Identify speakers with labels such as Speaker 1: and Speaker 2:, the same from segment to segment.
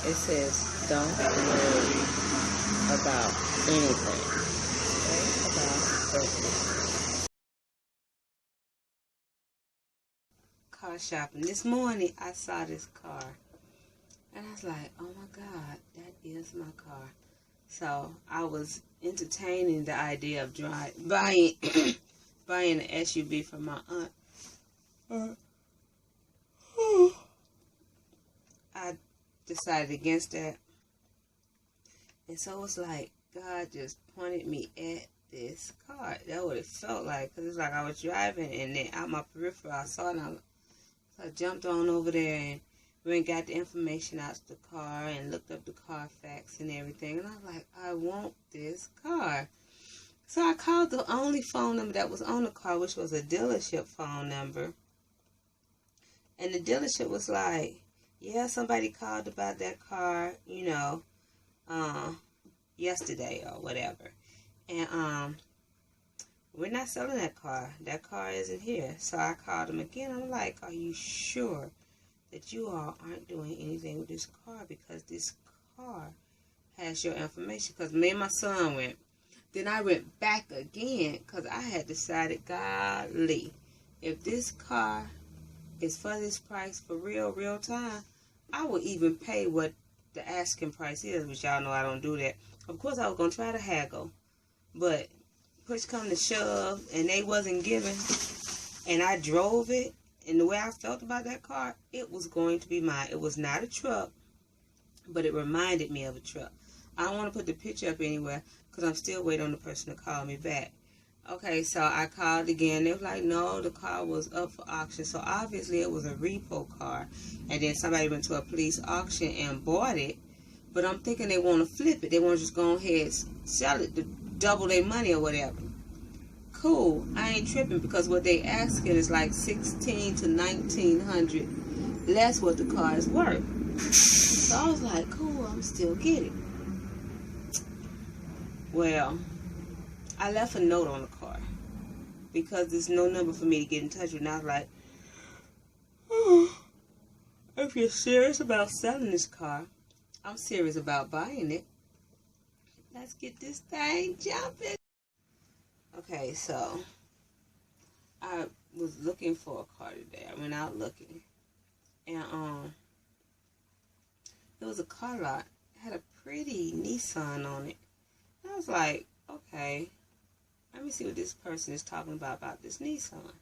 Speaker 1: It says, don't worry about anything. Worry about everything. Car shopping. This morning, I saw this car. And I was like, oh my God, that is my car. So, I was entertaining the idea of buying an SUV for my aunt. I decided against that. And so it's like God just pointed me at this car. That's what it felt like. Because it's like I was driving and then out my peripheral I saw it. So I jumped on over there and went and got the information out of the car and looked up the Carfax and everything. And I was like, I want this car. So I called the only phone number that was on the car, which was a dealership phone number. And the dealership was like, yeah, somebody called about that car, you know, yesterday or whatever. And we're not selling that car. That car isn't here. So I called them again. I'm like, are you sure that you all aren't doing anything with this car? Because this car has your information. Because me and my son went. Then I went back again because I had decided, golly, if this car is for this price for real time, I will even pay what the asking price is, which y'all know I don't do that. Of course, I was going to try to haggle, but push come to shove, and they wasn't giving, and I drove it, and the way I felt about that car, it was going to be mine. It was not a truck, but it reminded me of a truck. I don't want to put the picture up anywhere, because I'm still waiting on the person to call me back. Okay, so I called again. They were like, no, the car was up for auction. So obviously it was a repo car. And then somebody went to a police auction and bought it. But I'm thinking they want to flip it. They want to just go ahead and sell it to double their money or whatever. Cool. I ain't tripping because what they asking is like $1,600 to $1,900 less what the car is worth. So I was like, cool, I'm still getting. Well, I left a note on the car because there's no number for me to get in touch with. And I was like, if you're serious about selling this car, I'm serious about buying it. Let's get this thing jumping. Okay, so I was looking for a car today. I went out looking, and there was a car lot. It had a pretty Nissan on it. And I was like, okay, let me see what this person is talking about this Nissan.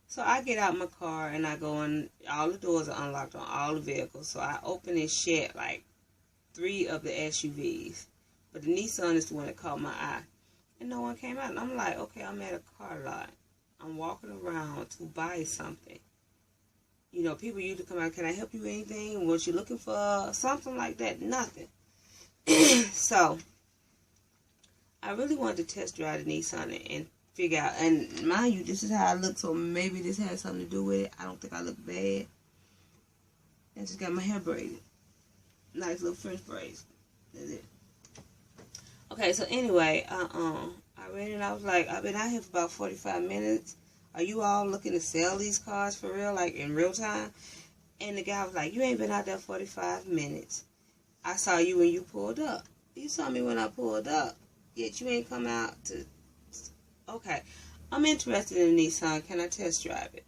Speaker 1: So I get out my car and I go in. All the doors are unlocked on all the vehicles. So I open and shed like 3 of the SUVs. But the Nissan is the one that caught my eye. And no one came out. And I'm like, okay, I'm at a car lot. I'm walking around to buy something. You know, people usually come out, can I help you with anything? What you looking for? Something like that. Nothing. So I really wanted to test drive the Nissan and figure out, and mind you, this is how I look, so maybe this has something to do with it. I don't think I look bad. I just got my hair braided. Nice little French braids. That's it. Okay, so anyway, I read it and I was like, I've been out here for about 45 minutes. Are you all looking to sell these cars for real, like in real time? And the guy was like, you ain't been out there 45 minutes. I saw you when you pulled up. You saw me when I pulled up. Yet you ain't come out to... Okay. I'm interested in a Nissan. Can I test drive it?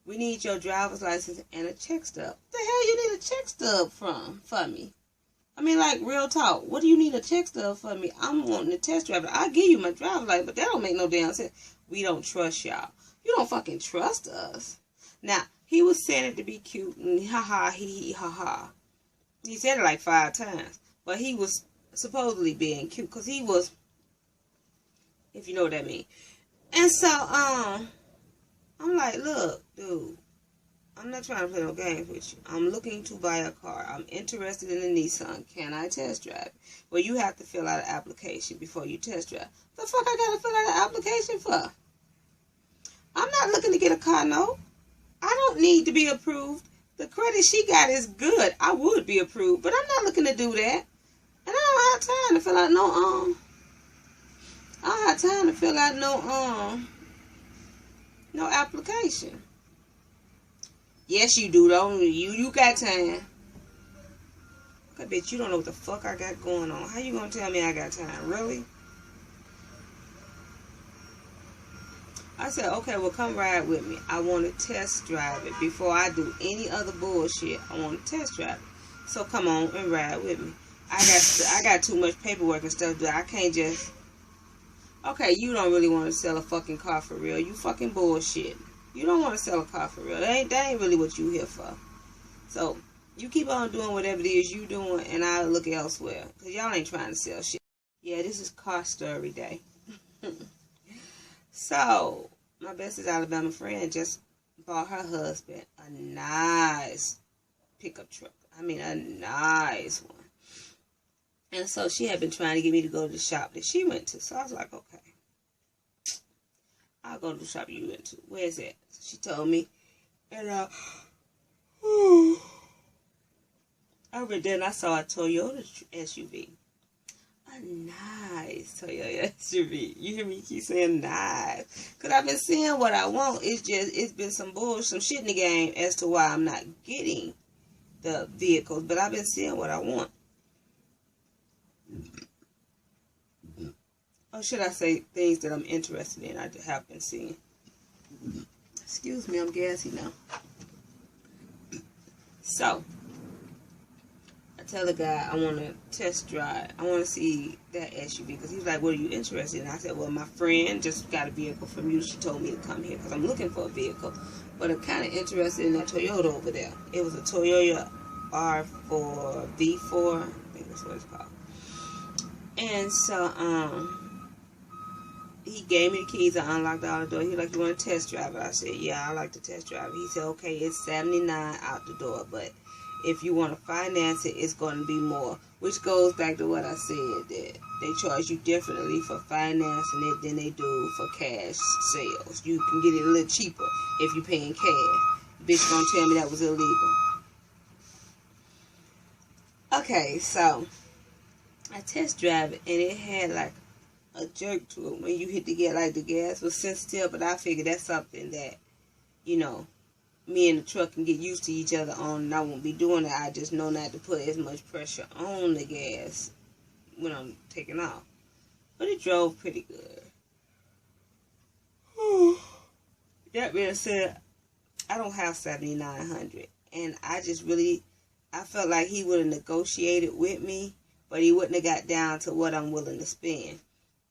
Speaker 1: We need your driver's license and a check stub. What the hell you need a check stub for me? I mean, like, real talk. What do you need a check stub for me? I'm wanting to test drive it. I'll give you my driver's license, but that don't make no damn sense. We don't trust y'all. You don't fucking trust us. Now, he was saying it to be cute and ha-ha, he ha-ha. He said it like 5 times. But he was supposedly being cute because he was, if you know what that means. And so, I'm like, look, dude, I'm not trying to play no games with you. I'm looking to buy a car. I'm interested in a Nissan. Can I test drive it? Well, you have to fill out an application before you test drive. The fuck I gotta fill out an application for? I'm not looking to get a car note. I don't need to be approved. The credit she got is good. I would be approved, but I'm not looking to do that. And I don't have time to fill out no application. Yes, you do. Don't you got time. I bet you don't know what the fuck I got going on. How you gonna tell me I got time? Really? I said, okay, well, come ride with me. I want to test drive it. Before I do any other bullshit, I want to test drive it. So come on and ride with me. I got too much paperwork and stuff that I can't just... Okay, you don't really want to sell a fucking car for real. You fucking bullshit. You don't want to sell a car for real. That ain't really what you here for. So, you keep on doing whatever it is you doing, and I'll look elsewhere. Because y'all ain't trying to sell shit. Yeah, this is car story day. So, my bestest Alabama friend just bought her husband a nice pickup truck. I mean, a nice one. And so she had been trying to get me to go to the shop that she went to. So I was like, okay, I'll go to the shop you went to. Where's that? So she told me. And I went there and I saw a Toyota SUV. A nice Toyota SUV. You hear me keep saying nice? Because I've been seeing what I want. It's been some bullshit, some shit in the game as to why I'm not getting the vehicles. But I've been seeing what I want. Or should I say things that I'm interested in, I have been seeing. Excuse me, I'm gassy now. So, I tell the guy I want to test drive. I want to see that SUV. Because he was like, what are you interested in? I said, well, my friend just got a vehicle from you. She told me to come here because I'm looking for a vehicle. But I'm kind of interested in that Toyota over there. It was a Toyota R4, V4. I think that's what it's called. And so, he gave me the keys. I unlocked all the door. He was like, you want to test drive it? I said, yeah, I like to test drive it. He said, okay, it's $79 out the door, but if you want to finance it, it's going to be more. Which goes back to what I said, that they charge you differently for financing it than they do for cash sales. You can get it a little cheaper if you're paying cash. Bitch gonna tell me that was illegal. Okay, so I test drive it, and it had like a jerk to it when you hit the gas. Like the gas was sensitive, but I figured that's something that, you know, me and the truck can get used to each other on, and I won't be doing that. I just know not to put as much pressure on the gas when I'm taking off. But it drove pretty good. That being said, I don't have 7,900, and I felt like he would have negotiated with me, but he wouldn't have got down to what I'm willing to spend.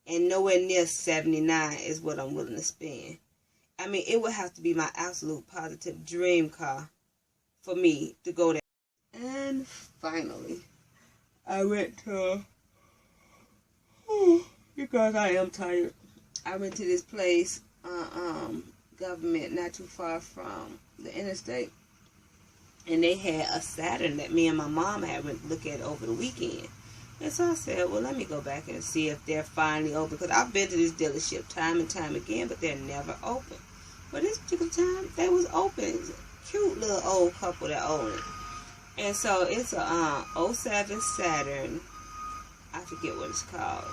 Speaker 1: And nowhere near 79 is what I'm willing to spend. I mean, it would have to be my absolute positive dream car for me to go there. And finally, I went to, because I am tired, I went to this place, government, not too far from the interstate. And they had a Saturn that me and my mom had went to look at over the weekend. And so I said, well, let me go back and see if they're finally open. Because I've been to this dealership time and time again, but they're never open. But this particular time, they was open. It's a cute little old couple that own it. And so it's a 07 Saturn. I forget what it's called.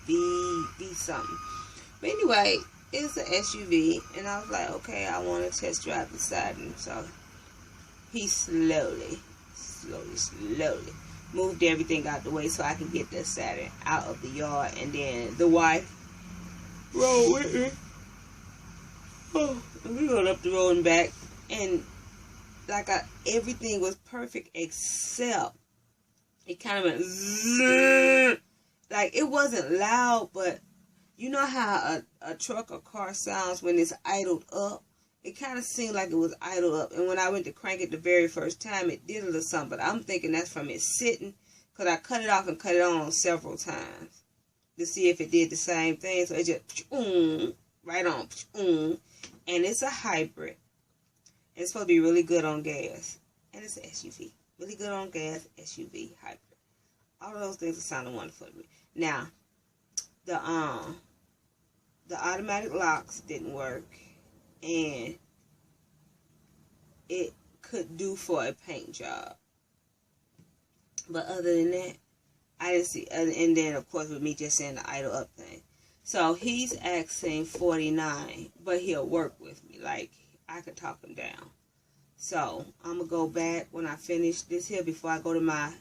Speaker 1: V something. But anyway, it's an SUV. And I was like, okay, I want to test drive the Saturn. So he slowly moved everything out the way so I can get the Saturn out of the yard. And then the wife rode with me. And we rode up the road and back. And like everything was perfect except it kind of went zzz. Like it wasn't loud, but you know how a truck or car sounds when it's idled up? It kind of seemed like it was idled up. And when I went to crank it the very first time, it did a little something. But I'm thinking that's from it sitting. Because I cut it off and cut it on several times to see if it did the same thing. So it just, right on. And it's a hybrid. It's supposed to be really good on gas. And it's an SUV. Really good on gas, SUV, hybrid. All of those things are sounding wonderful to me. Now, the automatic locks didn't work. And it could do for a paint job. But other than that, I didn't see. And then, of course, with me just saying the idle up thing. So he's asking $49, but he'll work with me. Like, I could talk him down. So I'm gonna go back when I finish this here before I go to my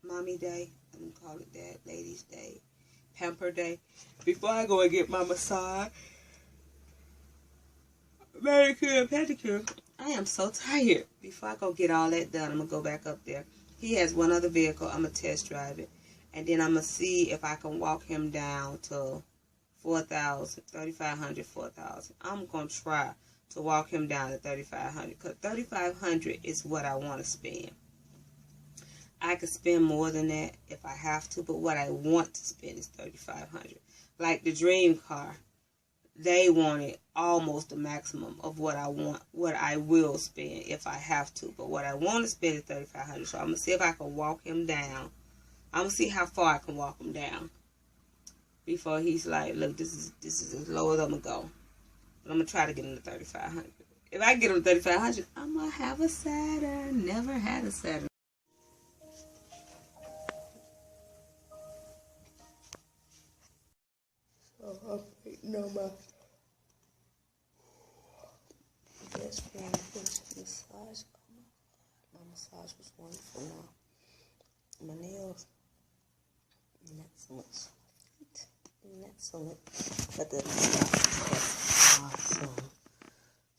Speaker 1: mommy day. I'm gonna call it that, ladies day, pamper day. Before I go and get my massage, manicure and pedicure. I am so tired. Before I go get all that done, I'm gonna go back up there. He has one other vehicle. I'm gonna test drive it, and then I'm gonna see if I can walk him down to 4,000, 3,500, 4,000. I'm gonna try to walk him down to 3,500, because 3,500 is what I want to spend. I could spend more than that if I have to, but what I want to spend is 3,500. Like the dream car, they wanted almost the maximum of what I want, what I will spend if I have to. But what I want to spend is 3,500. So I'm gonna see if I can walk him down. I'm gonna see how far I can walk him down before he's like, look, this is as low as I'm gonna go. But I'm gonna try to get him to 3,500. If I get him to 3,500, I'm gonna have a Saturn. Never had a Saturn. So I'm waiting on my best friend to finish the massage. My massage was wonderful. Now my nails, not so much. Not so much, but the massage was awesome.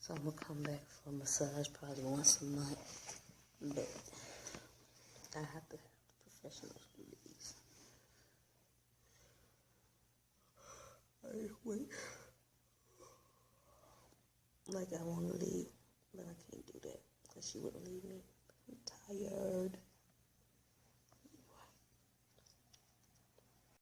Speaker 1: So I'm gonna come back for a massage probably once a month, but I have to have professionals do these. Wait. Like I want to leave, but I can't do that because she wouldn't leave me. I'm tired.